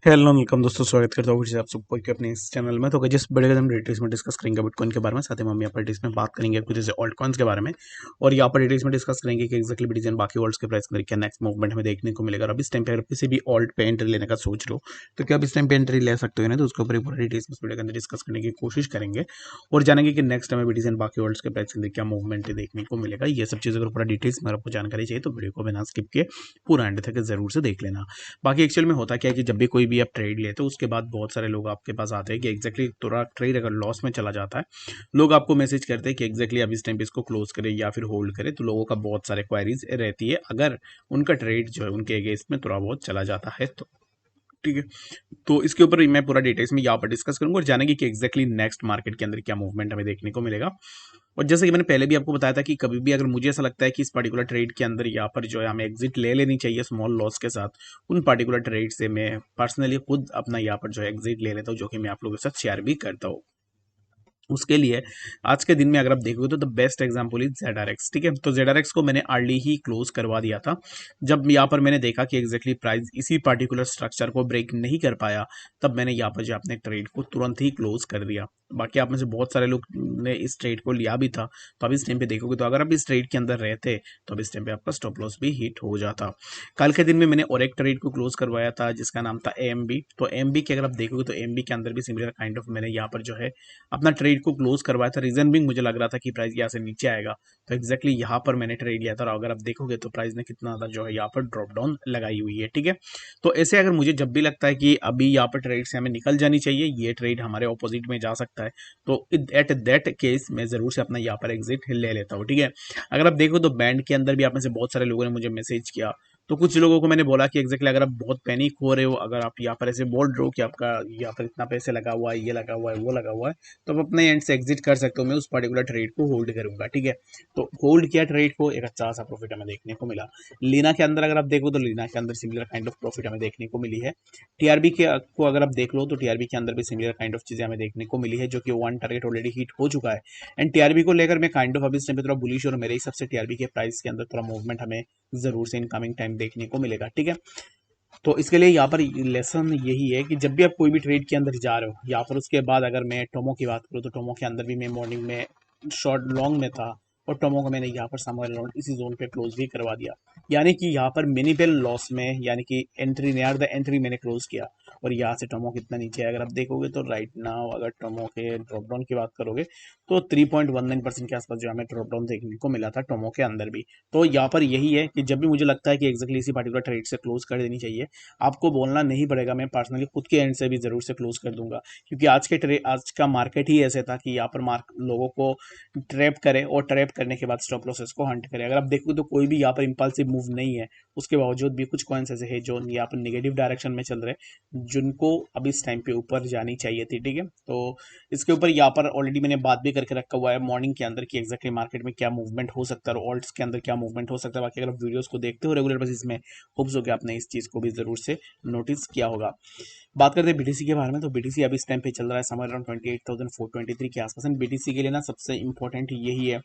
Hello welcome दोस्तों, स्वागत करता हूँ फिर से आप सबको कि अपने इस चैनल में। तो जिस बड़े हम डिटेल्स में डिस्कस करेंगे बिटकॉइन के बारे में, साथ ही हम यहाँ पर डिटेल्स में बात करेंगे कुछ जैसे ऑल्ट कॉइन्स के बारे में, और यहाँ पर डिटेल्स में डिस्कस करेंगे कि एक्जैक्टली बिटकॉइन बाकी ऑल्ट्स के प्राइस में क्या नेक्स्ट मूवमेंट हमें देखने को मिलेगा। और अब इस टाइम पे अगर किसी भी ऑल्ट पे एंट्री लेने का सोच रहे हो तो क्या आप इस टाइम पे एंट्री ले सकते हो ना, तो उसके ऊपर पूरा डिटेल्स में वीडियो के अंदर डिस्कस करने की कोशिश करेंगे और जानेंगे कि नेक्स्ट हमें बिटकॉइन बाकी ऑल्ट्स के प्राइस के अंदर क्या मूवमेंट देखने को मिलेगा। ये सब चीज़ अगर पूरा डिटेल्स में आपको जानकारी चाहिए तो वीडियो को बिना स्किप किए पूरा एंड तक जरूर से देख लेना। बाकी एक्चुअल में होता क्या है कि जब भी कोई भी आप ट्रेड लेते हो उसके बाद बहुत सारे लोग आपके पास आते हैं कि एक्जैक्टली थोड़ा ट्रेड अगर लॉस में चला जाता है, लोग आपको मैसेज करते हैं कि एक्जैक्टली अब इस टाइम पे इसको क्लोज करें या फिर होल्ड करें। तो लोगों का बहुत सारे क्वायरीज रहती है अगर उनका ट्रेड जो है उनके अगेंस्ट में थोड़ा बहुत चला जाता है तो। ठीक है, तो इसके ऊपर मैं पूरा डिटेल्स में यहाँ पर डिस्कस करूंगा और जानेंगे कि एक्जैक्टली नेक्स्ट मार्केट के अंदर क्या मूवमेंट हमें देखने को मिलेगा। और जैसे कि मैंने पहले भी आपको बताया था कि कभी भी अगर मुझे ऐसा लगता है कि इस पर्टिकुलर ट्रेड के अंदर यहाँ पर जो है हमें एग्जिट ले लेनी चाहिए स्मॉल लॉस के साथ, उन पर्टिकुलर ट्रेड से मैं पर्सनली खुद अपना यहाँ पर जो है एग्जिट ले लेता हूँ, जो कि मैं आप लोगों के साथ शेयर भी करता हूँ। उसके लिए आज के दिन में अगर आप देखोगे तो the best example is ZRX। ठीक है, तो ZRX को मैंने अर्ली ही क्लोज करवा दिया था जब यहाँ पर मैंने देखा कि एग्जैक्टली प्राइस इसी पर्टिकुलर स्ट्रक्चर को ब्रेक नहीं कर पाया। तब मैंने यहाँ पर जो अपने ट्रेड को तुरंत ही क्लोज कर दिया। बाकी आप में से बहुत सारे लोग ने इस ट्रेड को लिया भी था, तो अब इस टाइम पे देखोगे तो अगर आप इस ट्रेड के अंदर रहते तो अब इस टाइम पे आपका स्टॉप लॉस भी हिट हो जाता। कल के दिन में मैंने और एक ट्रेड को क्लोज करवाया था जिसका नाम था AMB। तो AMB के अगर आप देखोगे तो AMB के अंदर भी सिमिलर काइंड ऑफ मैंने यहाँ पर जो है अपना ट्रेड को क्लोज करवाया था। रीजन भी मुझे लग रहा था कि प्राइस यहाँ से नीचे आएगा, तो एक्जैक्टली यहाँ पर मैंने ट्रेड लिया था और अगर आप देखोगे तो प्राइस ने कितना था जो है यहाँ पर ड्रॉप डाउन लगाई हुई है। ठीक है, तो ऐसे अगर मुझे जब भी लगता है कि अभी यहाँ पर ट्रेड से हमें निकल जानी चाहिए, ये ट्रेड हमारे ऑपोजिट में जा सकता है, तो एट दैट केस मैं जरूर से अपना यहाँ पर एग्जिट ले लेता हूँ। ठीक है, अगर आप देखो तो बैंड के अंदर भी आप में से बहुत सारे लोगों ने मुझे मैसेज किया, तो कुछ लोगों को मैंने बोला कि एग्जैक्टली अगर आप बहुत पैनिक हो रहे हो, अगर आप यहाँ पर ऐसे बोल रहे हो कि आपका यहाँ पर इतना पैसे लगा हुआ है, ये लगा हुआ है, वो लगा हुआ है, तो आप अपने एंड से एग्जिट कर सकते हो। मैं उस पर्टिकुलर ट्रेड को होल्ड करूंगा। ठीक है, तो होल्ड किया ट्रेड को, एक अच्छा सा प्रॉफिट हमें देखने को मिला। लीना के अंदर अगर आप देखो तो लीना के अंदर सिमिलर काइंड ऑफ प्रॉफिट हमें देखने को मिली है। टीआरबी के को अगर आप देख लो तो टीआरबी के अंदर भी सिमिलर काइंड ऑफ चीजें हमें देखने को मिली है, जो कि वन टारगेट ऑलरेडी हिट हो चुका है। एंड टीआरबी को लेकर मैं काइंड ऑफ अभी इस टाइम पे थोड़ा बुलिश और मेरे हिसाब से टीआरबी के प्राइस के अंदर थोड़ा मूवमेंट हमें जरूर से इनकमिंग टाइम देखने को मिलेगा। ठीक है, तो इसके लिए यहाँ पर लेसन यही है कि जब भी आप कोई भी ट्रेड के अंदर जा रहे हो, यहाँ पर उसके बाद अगर मैं टोमो की बात करूँ तो टोमो के अंदर भी मैं मॉर्निंग में शॉर्ट लॉन्ग में था और टोमो को मैंने यहाँ पर समर अराउंड इसी जोन पे क्लोज भी करवा दिया। यानी कि यहाँ पर मिनिमल लॉस में, यानी कि एंट्री नियर द एंट्री मैंने क्लोज किया। और यहाँ से टोमो कितना नीचे है अगर आप देखोगे तो राइट नाउ अगर टोमो के ड्रॉप डाउन की बात करोगे तो 3.19% के आसपास जो हमें ड्रॉप डाउन देखने को मिला था टोमो के अंदर भी। तो यहाँ पर यही है कि जब भी मुझे लगता है कि एक्जैक्टली इसी पर्टिकुलर ट्रेड से क्लोज कर देनी चाहिए, आपको बोलना नहीं पड़ेगा, मैं पर्सनली खुद के एंड से भी जरूर से क्लोज कर दूंगा। क्योंकि आज का मार्केट ही ऐसे था कि यहाँ पर लोगों को ट्रैप करे और ट्रैप करने के बाद स्टॉप लॉसेस को हंट करे। अगर आप देखोगे तो कोई भी यहाँ पर इंपल्सिव मूव नहीं है, उसके बावजूद भी कुछ कॉइन्स ऐसे हैं जो यहाँ पर नेगेटिव डायरेक्शन में चल रहे हैं, जिनको अब इस टाइम पे ऊपर जानी चाहिए थी। ठीक है, तो इसके ऊपर यहाँ पर ऑलरेडी मैंने बात भी करके रखा हुआ है मॉर्निंग के अंदर कि एक्जैक्टली मार्केट में क्या मूवमेंट हो सकता है और ऑल्ट्स के अंदर क्या मूवमेंट हो सकता है। बाकी अगर आप वीडियोस को देखते हो रेगुलर बेसिस में, होप्स हो कि आपने इस चीज़ को भी जरूर से नोटिस किया होगा। बात करते हैं बीटीसी के बारे में, तो बीटीसी अभी इस टाइम पे चल रहा है समर अराउंड 28,423 के आसपास। एंड बीटीसी के लिए ना सबसे इंपॉर्टेंट यही है,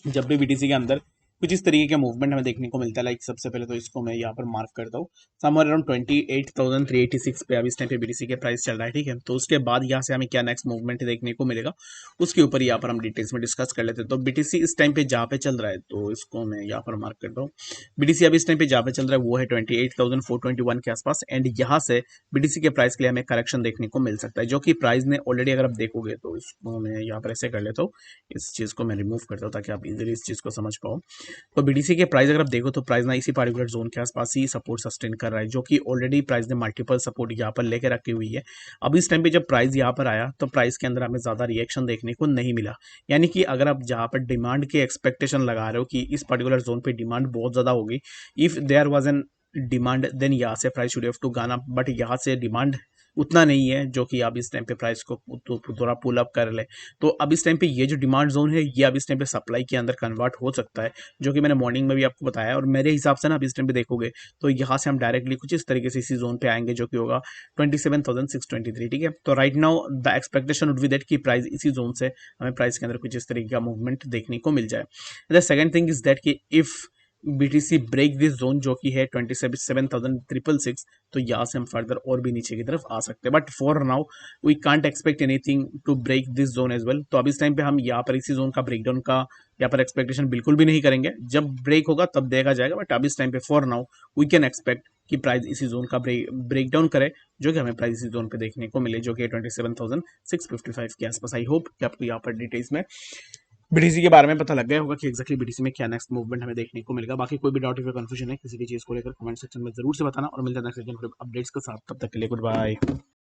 जब भी बीटीसी के अंदर कुछ इस तरीके का मूवमेंट हमें देखने को मिलता है, लाइक सबसे पहले तो इसको मैं यहाँ पर मार्क करता हूँ समर अराउंड 28,386 पे अभी इस टाइम पे बीटीसी के प्राइस चल रहा है। ठीक है, तो उसके बाद यहाँ से हमें क्या नेक्स्ट मूवमेंट देखने को मिलेगा उसके ऊपर यहाँ पर हम डिटेल्स में डिस्कस कर लेते हैं। तो बीटीसी इस टाइम पे जहाँ पे चल रहा है तो इसको मैं यहाँ पर मार्क करता हूँ। बीटीसी अभी इस टाइम पे जहाँ पे चल रहा है वो है 28,421 के आसपास। एंड यहाँ से बीटीसी के प्राइस के लिए हमें करेक्शन देखने को मिल सकता है, जो कि प्राइस ने ऑलरेडी, अगर आप देखोगे तो इसको मैं यहाँ पर ऐसे कर लेता हूँ, इस चीज़ को मैं रिमूव करता हूँ ताकि आप इजीली इस चीज़ को समझ पाओ। तो बीडीसी के प्राइस अगर आप देखो तो प्राइस ना इसी पर्टिकुलर जोन के आसपास ही सपोर्ट सस्टेन कर रहा है, जो कि ऑलरेडी प्राइस ने मल्टीपल सपोर्ट यहाँ पर लेके रखी हुई है। अब इस टाइम पे जब प्राइस यहाँ पर आया तो प्राइस के अंदर हमें ज़्यादा रिएक्शन देखने को नहीं मिला। यानी कि अगर आप जहाँ पर डिमांड के एक्सपेक्टेशन लगा रहे हो कि इस पर्टिकुलर जोन पे डिमांड बहुत ज़्यादा होगी, if there was an demand then यहाँ से प्राइस शुड हैव टू गाना, बट यहाँ से डिमांड उतना नहीं है जो कि अब इस टाइम पे प्राइस को थोड़ा पुल अप कर ले। तो अब इस टाइम पे ये जो डिमांड जोन है ये अब इस टाइम पे सप्लाई के अंदर कन्वर्ट हो सकता है, जो कि मैंने मॉर्निंग में भी आपको बताया। और मेरे हिसाब से ना अब इस टाइम पे देखोगे तो यहाँ से हम डायरेक्टली कुछ इस तरीके से इसी जोन पे आएंगे, जो कि होगा 27,623। ठीक है, तो right now the expectation would be that कि प्राइस इसी जोन से हमें प्राइस के अंदर कुछ इस तरीके का मूवमेंट देखने को मिल जाए। The second thing is that कि if BTC break this zone जो कि है 27,666, तो यहाँ से हम फर्दर और भी नीचे की तरफ आ सकते हैं, but for now we can't expect anything to break this zone as well. तो अब इस टाइम पे हम यहाँ पर इसी जोन का ब्रेकडाउन का यहाँ पर एक्सपेक्टेशन बिल्कुल भी नहीं करेंगे। जब ब्रेक होगा तब देखा जाएगा, बट अब इस टाइम पे for now we can expect कि प्राइस इसी जोन का ब्रेकडाउन करे, जो कि हमें प्राइस इसी जोन पे देखने को मिले, जो कि 27,655 के आसपास। आई होप कि आपको यहाँ पर डिटेल्स में बीटीसी के बारे में पता लग गया होगा कि एक्जैक्टली बीटीसी में क्या नेक्स्ट मूवमेंट हमें देखने को मिलेगा। बाकी कोई भी डाउट या कंफ्यूजन है किसी भी चीज को लेकर कमेंट सेक्शन में जरूर से बताना, और मिलता है नेक्स्ट अपडेट्स के साथ। तब तक के लिए गुड बाय।